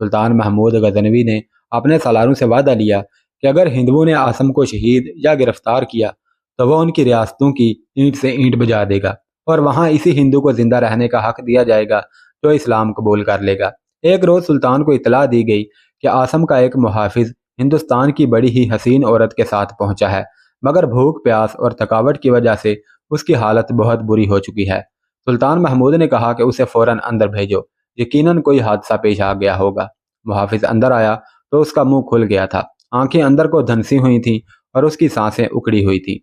سلطان محمود غزنوی نے اپنے سالاروں سے وعدہ لیا کہ اگر ہندوؤں نے عاصم کو شہید یا گرفتار کیا تو وہ ان کی ریاستوں کی اینٹ سے اینٹ بجا دے گا اور وہاں اسی ہندو کو زندہ رہنے کا حق دیا جائے گا جو اسلام قبول کر لے گا۔ ایک روز سلطان کو اطلاع دی گئی کہ عاصم کا ایک محافظ ہندوستان کی بڑی ہی حسین عورت کے ساتھ پہنچا ہے، مگر بھوک پیاس اور تھکاوٹ کی وجہ سے اس کی حالت بہت بری ہو چکی ہے۔ سلطان محمود نے کہا کہ اسے فوراً اندر بھیجو، یقیناً کوئی حادثہ پیش آ گیا ہوگا۔ محافظ اندر آیا تو اس کا منہ کھل گیا تھا، آنکھیں اندر کو دھنسی ہوئی تھیں اور اس کی سانسیں اکڑی ہوئی تھیں۔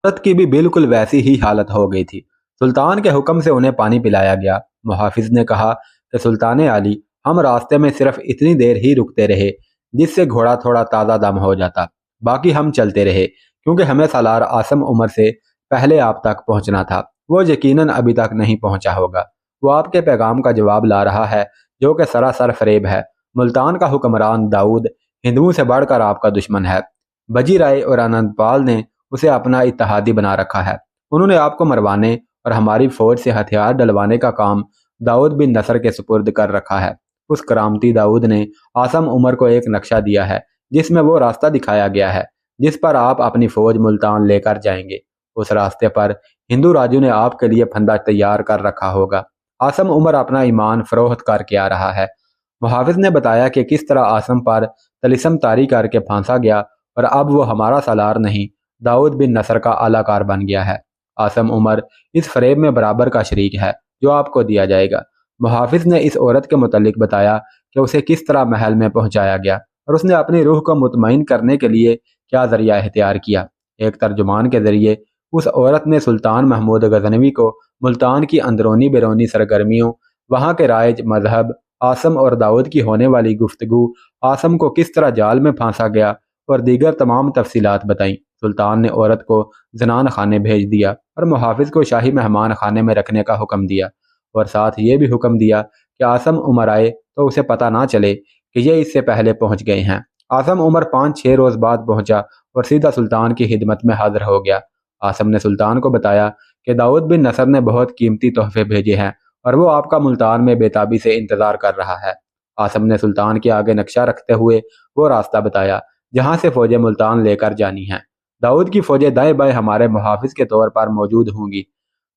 عورت کی بھی بالکل ویسی ہی حالت ہو گئی تھی۔ سلطان کے حکم سے انہیں پانی پلایا گیا۔ محافظ نے کہا کہ سلطان عالی، ہم راستے میں صرف اتنی دیر ہی رکتے رہے جس سے گھوڑا تھوڑا تازہ دم ہو جاتا، باقی ہم چلتے رہے کیونکہ ہمیں سالار عاصم عمر سے پہلے آپ تک پہنچنا تھا۔ وہ یقیناً ابھی تک نہیں پہنچا ہوگا۔ وہ آپ کے پیغام کا جواب لا رہا ہے جو کہ سراسر فریب ہے۔ ملتان کا حکمران داؤد ہندوؤں سے بڑھ کر آپ کا دشمن ہے۔ بجی رائے اور آنند پال نے اسے اپنا اتحادی بنا رکھا ہے۔ انہوں نے آپ کو مروانے اور ہماری فوج سے ہتھیار ڈلوانے کا کام داؤد بن نصر کے سپرد کر رکھا ہے۔ اس کرامتی داؤد نے عاصم عمر کو ایک نقشہ دیا ہے جس میں وہ راستہ دکھایا گیا ہے جس پر آپ اپنی فوج ملتان لے کر جائیں گے۔ اس راستے پر ہندو راجوں نے آپ کے لیے پھندا تیار کر رکھا ہوگا۔ عاصم عمر اپنا ایمان فروخت کر کے آ رہا ہے۔ محافظ نے بتایا کہ کس طرح عاصم پر طلسم طاری کر کے پھانسا گیا اور اب وہ ہمارا سالار نہیں، داؤد بن نصر کا اعلی کار بن گیا ہے۔ عاصم عمر اس فریب میں برابر کا شریک ہے جو آپ کو دیا جائے گا۔ محافظ نے اس عورت کے متعلق بتایا کہ اسے کس طرح محل میں پہنچایا گیا اور اس نے اپنی روح کو مطمئن کرنے کے لیے کیا ذریعہ اختیار کیا۔ ایک ترجمان کے ذریعے اس عورت نے سلطان محمود غزنوی کو ملتان کی اندرونی بیرونی سرگرمیوں، وہاں کے رائج، مذہب، عاصم اور داؤد کی ہونے والی گفتگو، عاصم کو کس طرح جال میں پھانسا گیا اور دیگر تمام تفصیلات بتائیں۔ سلطان نے عورت کو زنان خانے بھیج دیا اور محافظ کو شاہی مہمان خانے میں رکھنے کا حکم دیا اور ساتھ یہ بھی حکم دیا کہ عاصم عمر آئے تو اسے پتہ نہ چلے کہ یہ اس سے پہلے پہنچ گئے ہیں۔ عاصم عمر 5-6 روز بعد پہنچا اور سیدھا سلطان کی خدمت میں حاضر ہو گیا۔ عاصم نے سلطان کو بتایا کہ داؤد بن نصر نے بہت قیمتی تحفے بھیجے ہیں اور وہ آپ کا ملتان میں بے تابی سے انتظار کر رہا ہے۔ عاصم نے سلطان کے آگے نقشہ رکھتے ہوئے وہ راستہ بتایا جہاں سے فوجیں ملتان لے کر جانی ہیں۔ داؤد کی فوجیں دائیں بائیں ہمارے محافظ کے طور پر موجود ہوں گی۔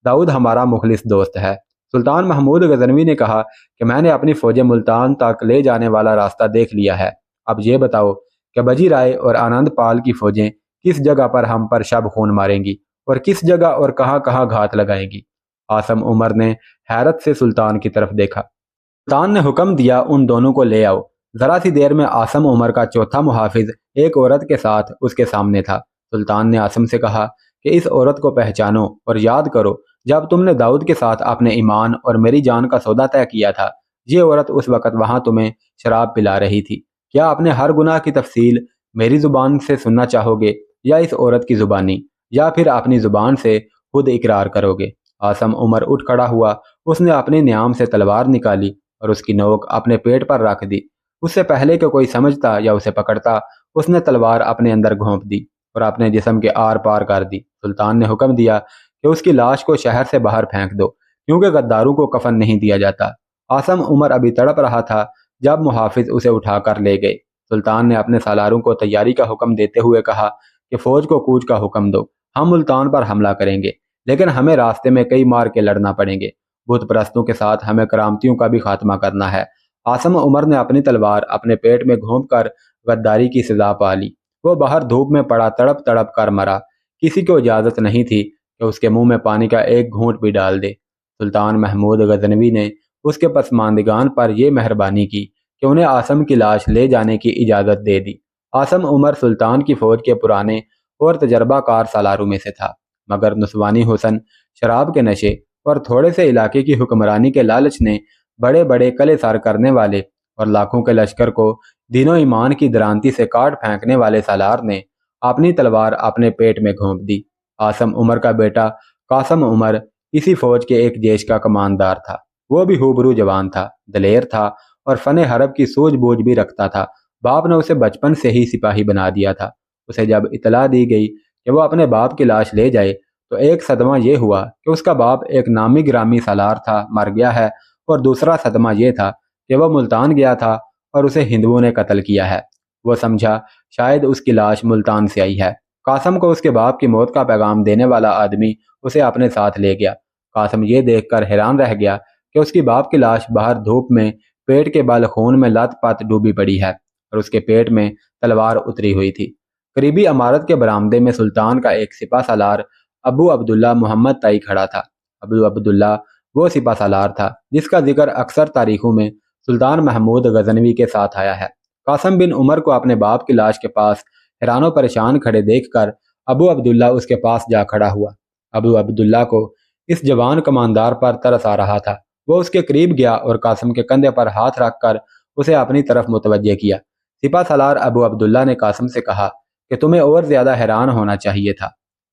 داؤد ہمارا مخلص دوست ہے۔ سلطان محمود غزنوی نے کہا کہ میں نے اپنی فوجیں ملتان تک لے جانے والا راستہ دیکھ لیا ہے۔ اب یہ بتاؤ کہ بجی رائے اور آنند پال کی فوجیں کس جگہ پر ہم پر شب خون ماریں گی اور کس جگہ اور کہاں کہاں گھات لگائیں گی۔ عاصم عمر نے حیرت سے سلطان کی طرف دیکھا۔ سلطان نے حکم دیا ان دونوں کو لے آؤ۔ ذرا سی دیر میں عاصم عمر کا چوتھا محافظ ایک عورت کے ساتھ اس کے سامنے تھا۔ سلطان نے عاصم سے کہا کہ اس عورت کو پہچانو اور یاد کرو جب تم نے داؤد کے ساتھ اپنے ایمان اور میری جان کا سودا طے کیا تھا، یہ عورت اس وقت وہاں تمہیں شراب پلا رہی تھی۔ کیا اپنے ہر گناہ کی تفصیل میری زبان سے سننا چاہو گے یا اس عورت کی زبانی، یا پھر اپنی زبان سے خود اقرار کرو گے؟ عاصم عمر اٹھ کھڑا ہوا۔ اس نے اپنے نیام سے تلوار نکالی اور اس کی نوک اپنے پیٹ پر رکھ دی۔ اس سے پہلے کہ کوئی سمجھتا یا اسے پکڑتا، اس نے تلوار اپنے اندر گھونپ دی اور اپنے جسم کے آر پار کر دی۔ سلطان نے حکم دیا کہ اس کی لاش کو شہر سے باہر پھینک دو کیونکہ غداروں کو کفن نہیں دیا جاتا۔ عاصم عمر ابھی تڑپ رہا تھا جب محافظ اسے اٹھا کر لے گئے۔ سلطان نے اپنے سالاروں کو تیاری کا حکم دیتے ہوئے کہا کہ فوج کو کوچ کا حکم دو، ہم ملتان پر حملہ کریں گے لیکن ہمیں راستے میں کئی مار کے لڑنا پڑیں گے۔ بت پرستوں کے ساتھ ہمیں کرامتیوں کا بھی خاتمہ کرنا ہے۔ عاصم عمر نے اپنی تلوار اپنے پیٹ میں گھونپ کر غداری کی سزا پا لی۔ وہ باہر دھوپ میں پڑا تڑپ تڑپ کر مرا۔ کسی کو اجازت نہیں تھی کہ اس کے منہ میں پانی کا ایک گھونٹ بھی ڈال دے۔ سلطان محمود غزنوی نے اس کے پسماندگان پر یہ مہربانی کی کہ انہیں عاصم کی لاش لے جانے کی اجازت دے دی۔ عاصم عمر سلطان کی فوج کے پرانے اور تجربہ کار سالاروں میں سے تھا، مگر نسوانی حسن، شراب کے نشے اور تھوڑے سے علاقے کی حکمرانی کے لالچ نے بڑے بڑے قلعے سار کرنے والے اور لاکھوں کے لشکر کو دین و ایمان کی درانتی سے کاٹ پھینکنے والے سالار نے اپنی تلوار اپنے پیٹ میں گھونپ دی۔ عاصم عمر کا بیٹا قاسم عمر اسی فوج کے ایک جیش کا کماندار تھا۔ وہ بھی ہوبرو جوان تھا، دلیر تھا اور فن حرب کی سوجھ بوجھ بھی رکھتا تھا۔ باپ نے اسے بچپن سے ہی سپاہی بنا دیا تھا۔ اسے جب اطلاع دی گئی کہ وہ اپنے باپ کی لاش لے جائے تو ایک صدمہ یہ ہوا کہ اس کا باپ ایک نامی گرامی سالار تھا، مر گیا ہے، اور دوسرا صدمہ یہ تھا کہ وہ ملتان گیا تھا اور اسے ہندوؤں نے قتل کیا ہے۔ وہ سمجھا شاید اس کی لاش ملتان سے آئی ہے۔ قاسم کو اس کے باپ کی موت کا پیغام دینے والا آدمی اسے اپنے ساتھ لے گیا۔ قاسم یہ دیکھ کر حیران رہ گیا کہ اس کی باپ کی لاش باہر دھوپ میں پیٹ کے بل خون میں لت پت ڈوبی پڑی ہے اور اس کے پیٹ میں تلوار اتری ہوئی تھی۔ قریبی عمارت کے برآمدے میں سلطان کا ایک سپہ سالار ابو عبداللہ محمد تائی کھڑا تھا۔ ابو عبداللہ وہ سپہ سالار تھا جس کا ذکر اکثر تاریخوں میں سلطان محمود غزنوی کے ساتھ آیا ہے۔ قاسم بن عمر کو اپنے باپ کی لاش کے پاس حیران و پریشان کھڑے دیکھ کر ابو عبداللہ اس کے پاس جا کھڑا ہوا۔ ابو عبداللہ کو اس جوان کماندار پر ترس آ رہا تھا۔ وہ اس کے قریب گیا اور قاسم کے کندھے پر ہاتھ رکھ کر اسے اپنی طرف متوجہ کیا۔ سپہ سالار ابو عبداللہ نے قاسم سے کہا کہ تمہیں اور زیادہ حیران ہونا چاہیے تھا۔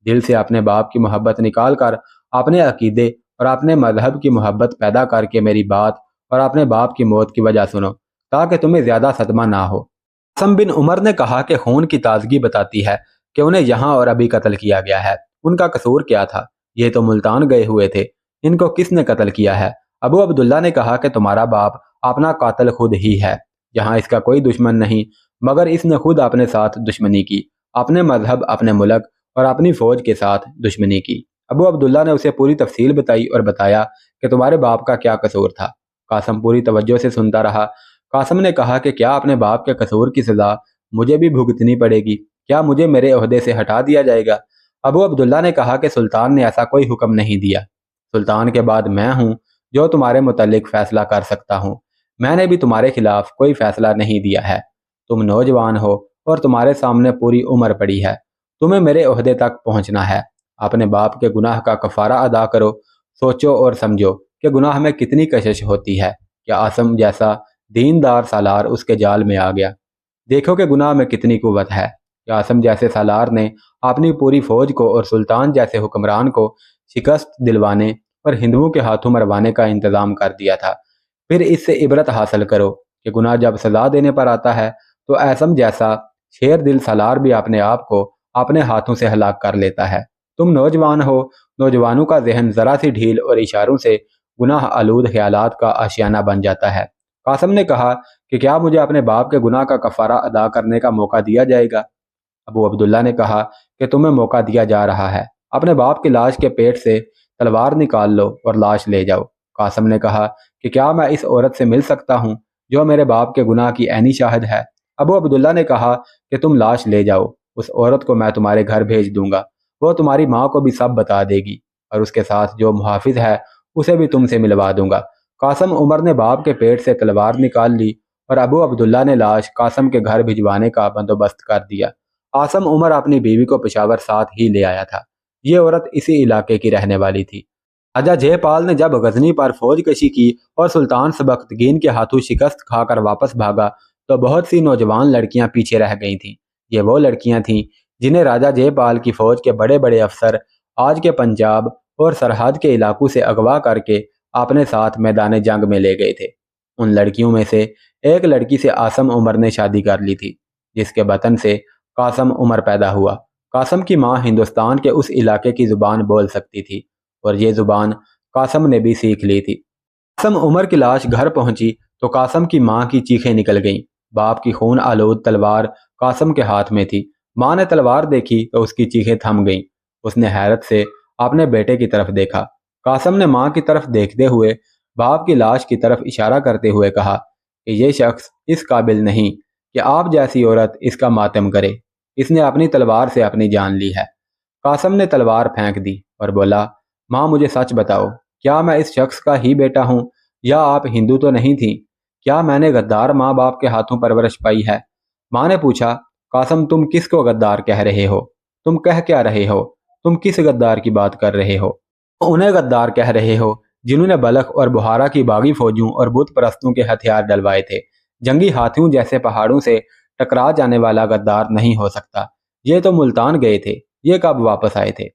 دل سے اپنے باپ کی محبت نکال کر اپنے عقیدے اور اپنے مذہب کی محبت پیدا کر کے میری بات اور اپنے باپ کی موت کی وجہ سنو تاکہ تمہیں زیادہ صدمہ نہ ہو۔ قاسم بن عمر نے کہا کہ خون کی تازگی بتاتی ہے کہ انہیں یہاں اور ابھی قتل کیا گیا ہے۔ ان کا قصور کیا تھا؟ یہ تو ملتان گئے ہوئے تھے، ان کو کس نے قتل کیا ہے؟ ابو عبداللہ نے کہا کہ تمہارا باپ اپنا قاتل خود ہی ہے، یہاں اس کا کوئی دشمن نہیں، مگر اس نے خود اپنے ساتھ دشمنی کی، اپنے مذہب، اپنے ملک اور اپنی فوج کے ساتھ دشمنی کی۔ ابو عبداللہ نے اسے پوری تفصیل بتائی اور بتایا کہ تمہارے باپ کا کیا قصور تھا۔ قاسم پوری توجہ سے سنتا رہا۔ قاسم نے کہا کہ کیا اپنے باپ کے قصور کی سزا مجھے بھی بھگتنی پڑے گی؟ کیا مجھے میرے عہدے سے ہٹا دیا جائے گا؟ ابو عبداللہ نے کہا کہ سلطان نے ایسا کوئی حکم نہیں دیا۔ سلطان کے بعد میں ہوں جو تمہارے متعلق فیصلہ کر سکتا ہوں۔ میں نے بھی تمہارے خلاف کوئی فیصلہ نہیں دیا ہے۔ تم نوجوان ہو اور تمہارے سامنے پوری عمر پڑی ہے۔ تمہیں میرے عہدے تک پہنچنا ہے۔ اپنے باپ کے گناہ کا کفارہ ادا کرو۔ سوچو اور سمجھو کہ گناہ میں کتنی کشش ہوتی ہے کہ عاصم جیسا دیندار سالار اس کے جال میں آ گیا۔ دیکھو کہ گناہ میں کتنی قوت ہے کہ عاصم جیسے سالار نے اپنی پوری فوج کو اور سلطان جیسے حکمران کو شکست دلوانے اور ہندوؤں کے ہاتھوں مروانے کا انتظام کر دیا تھا۔ پھر اس سے عبرت حاصل کرو کہ گناہ جب سزا دینے پر آتا ہے تو عاصم جیسا شیر دل سالار بھی اپنے آپ کو اپنے ہاتھوں سے ہلاک کر لیتا ہے۔ تم نوجوان ہو، نوجوانوں کا ذہن ذرا سی ڈھیل اور اشاروں سے گناہ آلود خیالات کا آشیانہ بن جاتا ہے۔ قاسم نے کہا کہ کیا مجھے اپنے باپ کے گناہ کا کفارہ ادا کرنے کا موقع دیا جائے گا؟ ابو عبداللہ نے کہا کہ تمہیں موقع دیا جا رہا ہے۔ اپنے باپ کی لاش کے پیٹ سے تلوار نکال لو اور لاش لے جاؤ۔ قاسم نے کہا کہ کیا میں اس عورت سے مل سکتا ہوں جو میرے باپ کے گناہ کی عینی شاہد ہے؟ ابو عبداللہ نے کہا کہ تم لاش لے جاؤ، اس عورت کو میں تمہارے گھر بھیج دوں گا، وہ تمہاری ماں کو بھی سب بتا دے گی، اور اس کے ساتھ جو محافظ ہے اسے بھی تم سے ملوا دوں گا۔ قاسم عمر نے باپ کے پیٹ سے تلوار نکال لی اور ابو عبداللہ نے لاش قاسم کے گھر بھجوانے کا بندوبست کر دیا۔ قاسم عمر اپنی بیوی کو پشاور ساتھ ہی لے آیا تھا۔ یہ عورت اسی علاقے کی رہنے والی تھی۔ راجہ جے پال نے جب غزنی پر فوج کشی کی اور سلطان سبکتگین کے ہاتھوں شکست کھا کر واپس بھاگا تو بہت سی نوجوان لڑکیاں پیچھے رہ گئی تھیں۔ یہ وہ لڑکیاں تھیں جنہیں راجہ جے پال کی فوج کے بڑے بڑے افسر آج کے پنجاب اور سرحد کے علاقوں سے اغوا کر کے اپنے ساتھ میدان جنگ میں لے گئے تھے۔ ان لڑکیوں میں سے ایک لڑکی سے عاصم عمر نے شادی کر لی تھی، جس کے بطن سے قاسم عمر پیدا ہوا۔ قاسم کی ماں ہندوستان کے اس علاقے کی زبان بول سکتی تھی اور یہ زبان قاسم نے بھی سیکھ لی تھی۔ قاسم عمر کی لاش گھر پہنچی تو قاسم کی ماں کی چیخیں نکل گئیں۔ باپ کی خون آلود تلوار قاسم کے ہاتھ میں تھی۔ ماں نے تلوار دیکھی تو اس کی چیخیں تھم گئیں۔ اس نے حیرت سے اپنے بیٹے کی طرف دیکھا۔ قاسم نے ماں کی طرف دیکھتے ہوئے باپ کی لاش کی طرف اشارہ کرتے ہوئے کہا کہ یہ شخص اس قابل نہیں کہ آپ جیسی عورت اس کا ماتم کرے، اس نے اپنی تلوار سے اپنی جان لی ہے۔ قاسم نے تلوار پھینک دی اور بولا، ماں مجھے سچ بتاؤ، کیا میں اس شخص کا ہی بیٹا ہوں یا آپ ہندو تو نہیں تھیں؟ کیا میں نے غدار ماں باپ کے ہاتھوں پرورش پائی ہے؟ ماں نے پوچھا، قاسم تم کس کو غدار کہہ رہے ہو؟ تم کہہ کیا رہے ہو؟ تم کس غدار کی بات کر رہے ہو؟ انہیں غدار کہہ رہے ہو جنہوں نے بلخ اور بہارا کی باغی فوجوں اور بت پرستوں کے ہتھیار ڈلوائے تھے۔ جنگی ہاتھیوں جیسے پہاڑوں سے ٹکرا جانے والا غدار نہیں ہو سکتا۔ یہ تو ملتان گئے تھے، یہ کب واپس آئے تھے؟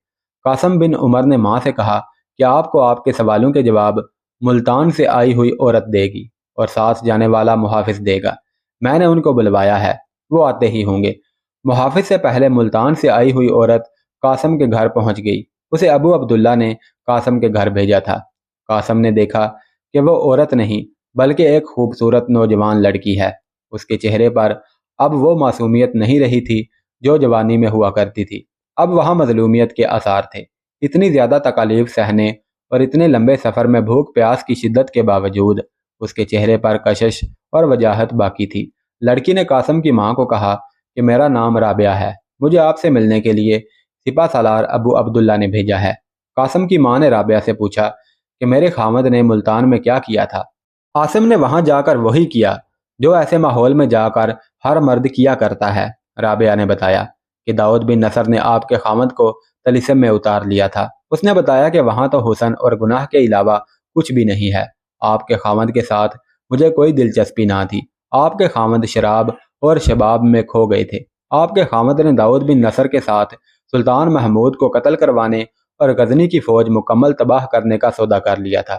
قاسم بن عمر نے ماں سے کہا کہ آپ کو آپ کے سوالوں کے جواب ملتان سے آئی ہوئی عورت دے گی اور ساتھ جانے والا محافظ دے گا۔ میں نے ان کو بلوایا ہے، وہ آتے ہی ہوں گے۔ محافظ سے پہلے ملتان سے آئی ہوئی عورت قاسم کے گھر پہنچ گئی۔ اسے ابو عبداللہ نے قاسم کے گھر بھیجا تھا۔ قاسم نے دیکھا کہ وہ عورت نہیں بلکہ ایک خوبصورت نوجوان لڑکی ہے۔ اس کے چہرے پر اب وہ معصومیت نہیں رہی تھی جو جوانی میں ہوا کرتی تھی۔ اب وہاں مظلومیت کے آثار تھے۔ اتنی زیادہ تکالیف سہنے اور اتنے لمبے سفر میں بھوک پیاس کی شدت کے باوجود اس کے چہرے پر کشش اور وجاہت باقی تھی۔ لڑکی نے قاسم کی ماں کو کہا کہ میرا نام رابعہ ہے، مجھے آپ سے ملنے کے لیے سپہ سالار ابو عبداللہ نے بھیجا ہے۔ قاسم کی ماں نے رابعہ سے پوچھا کہ میرے خامد نے ملتان میں کیا کیا تھا؟ قاسم نے وہاں جا کر وہی کیا جو ایسے ماحول میں جا کر ہر مرد کیا کرتا ہے۔ رابعہ نے بتایا کہ داؤد بن نصر نے آپ کے خامد کو طلسم میں اتار لیا تھا۔ اس نے بتایا کہ وہاں تو حسن اور گناہ کے علاوہ کچھ بھی نہیں ہے۔ آپ کے خامد کے ساتھ مجھے کوئی دلچسپی نہ تھی۔ آپ کے خامد شراب اور شباب میں کھو گئے تھے۔ آپ کے خامد نے داؤد بن نصر کے ساتھ سلطان محمود کو قتل کروانے اور غزنی کی فوج مکمل تباہ کرنے کا سودا کر لیا تھا۔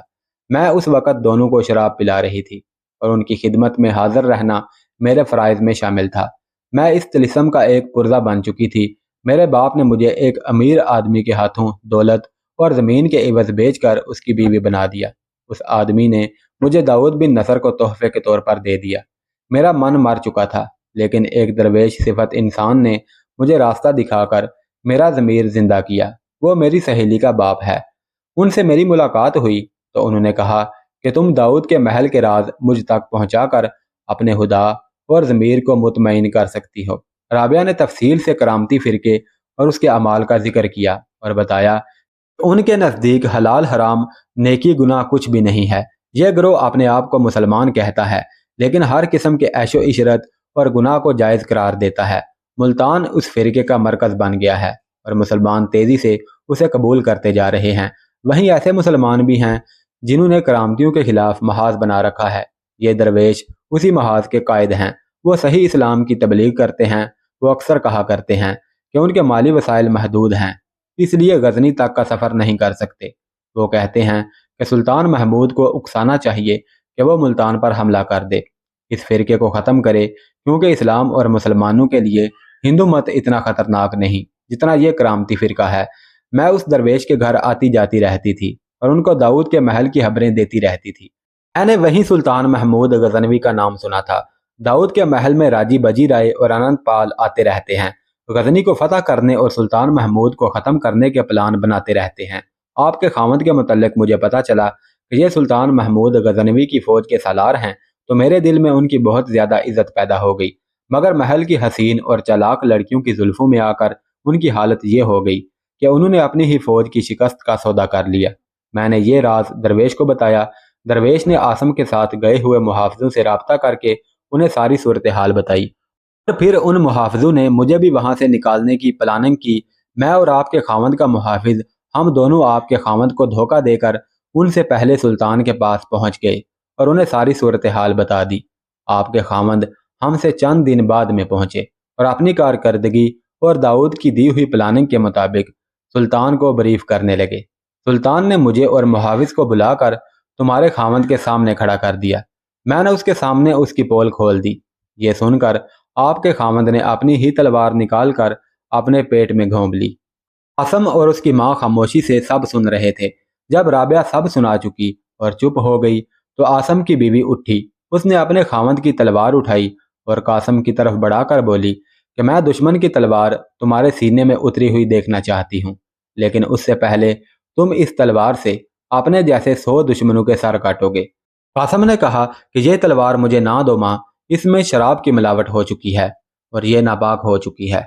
میں اس وقت دونوں کو شراب پلا رہی تھی اور ان کی خدمت میں حاضر رہنا میرے فرائض میں شامل تھا۔ میں اس طلسم کا ایک پرزہ بن چکی تھی۔ میرے باپ نے مجھے ایک امیر آدمی کے ہاتھوں دولت اور زمین کے عوض بیچ کر اس کی بیوی بنا دیا۔ اس آدمی نے مجھے داؤد بن نصر کو تحفے کے طور پر دے دیا۔ میرا من مر چکا تھا، لیکن ایک درویش صفت انسان نے مجھے راستہ دکھا کر میرا ضمیر زندہ کیا۔ وہ میری سہیلی کا باپ ہے۔ ان سے میری ملاقات ہوئی تو انہوں نے کہا کہ تم داؤد کے محل کے راز مجھ تک پہنچا کر اپنے خدا اور ضمیر کو مطمئن کر سکتی ہو۔ رابعہ نے تفصیل سے کرامتی فرقے اور اس کے اعمال کا ذکر کیا اور بتایا کہ ان کے نزدیک حلال حرام نیکی گناہ کچھ بھی نہیں ہے۔ یہ گروہ اپنے آپ کو مسلمان کہتا ہے، لیکن ہر قسم کے عیش و عشرت اور گناہ کو جائز قرار دیتا ہے۔ ملتان اس فرقے کا مرکز بن گیا ہے اور مسلمان تیزی سے اسے قبول کرتے جا رہے ہیں۔ وہیں ایسے مسلمان بھی ہیں جنہوں نے کرامتیوں کے خلاف محاذ بنا رکھا ہے۔ یہ درویش اسی محاذ کے قائد ہیں۔ وہ صحیح اسلام کی تبلیغ کرتے ہیں۔ وہ اکثر کہا کرتے ہیں کہ ان کے مالی وسائل محدود ہیں، اس لیے غزنی تک کا سفر نہیں کر سکتے۔ وہ کہتے ہیں کہ سلطان محمود کو اکسانا چاہیے کہ وہ ملتان پر حملہ کر دے، اس فرقے کو ختم کرے، کیونکہ اسلام اور مسلمانوں کے لیے ہندو مت اتنا خطرناک نہیں جتنا یہ کرامتی فرقہ ہے۔ میں اس درویش کے گھر آتی جاتی رہتی تھی اور ان کو داؤد کے محل کی خبریں دیتی رہتی تھی۔ میں نے وہیں سلطان محمود غزنوی کا نام سنا تھا۔ داؤد کے محل میں راجی بجی رائے اور انند پال آتے رہتے ہیں، غزنی کو فتح کرنے اور سلطان محمود کو ختم کرنے کے پلان بناتے رہتے ہیں۔ آپ کے خامد کے متعلق مجھے پتا چلا کہ یہ سلطان محمود غزنوی کی فوج کے سالار ہیں، تو میرے دل میں ان کی بہت زیادہ عزت پیدا ہو گئی، مگر محل کی حسین اور چالاک لڑکیوں کی زلفوں میں آ کر ان کی حالت یہ ہو گئی کہ انہوں نے اپنی ہی فوج کی شکست کا سودا کر لیا۔ میں نے یہ راز درویش کو بتایا۔ درویش نے عاصم کے ساتھ گئے ہوئے محافظوں سے رابطہ کر کے انہیں ساری صورتحال بتائی اور پھر ان محافظوں نے مجھے بھی وہاں سے نکالنے کی پلاننگ کی۔ میں اور آپ کے خاوند کا محافظ، ہم دونوں آپ کے خاوند کو دھوکہ دے کر ان سے پہلے سلطان کے پاس پہنچ گئے اور انہیں ساری صورتحال بتا دی۔ آپ کے خاوند ہم سے چند دن بعد میں پہنچے اور اپنی کارکردگی اور داؤد کی دی ہوئی پلاننگ کے مطابق سلطان کو بریف کرنے لگے۔ سلطان نے مجھے اور محافظ کو بلا کر تمہارے خاوند کے سامنے کھڑا کر دیا۔ میں نے اس کے سامنے اس کی پول کھول دی۔ یہ سن کر آپ کے خاوند نے اپنی ہی تلوار نکال کر اپنے پیٹ میں گھونپ لی۔ عاصم اور اس کی ماں خاموشی سے سب سن رہے تھے۔ جب رابعہ سب سنا چکی اور چپ ہو گئی تو عاصم کی بیوی اٹھی۔ اس نے اپنے خاوند کی تلوار اٹھائی اور قاسم کی طرف بڑھا کر بولی کہ میں دشمن کی تلوار تمہارے سینے میں اتری ہوئی دیکھنا چاہتی ہوں، لیکن اس سے پہلے تم اس تلوار سے اپنے جیسے 100 دشمنوں کے سر کاٹو گے۔ قاسم نے کہا کہ یہ تلوار مجھے نہ دو ماں، اس میں شراب کی ملاوٹ ہو چکی ہے اور یہ ناپاک ہو چکی ہے۔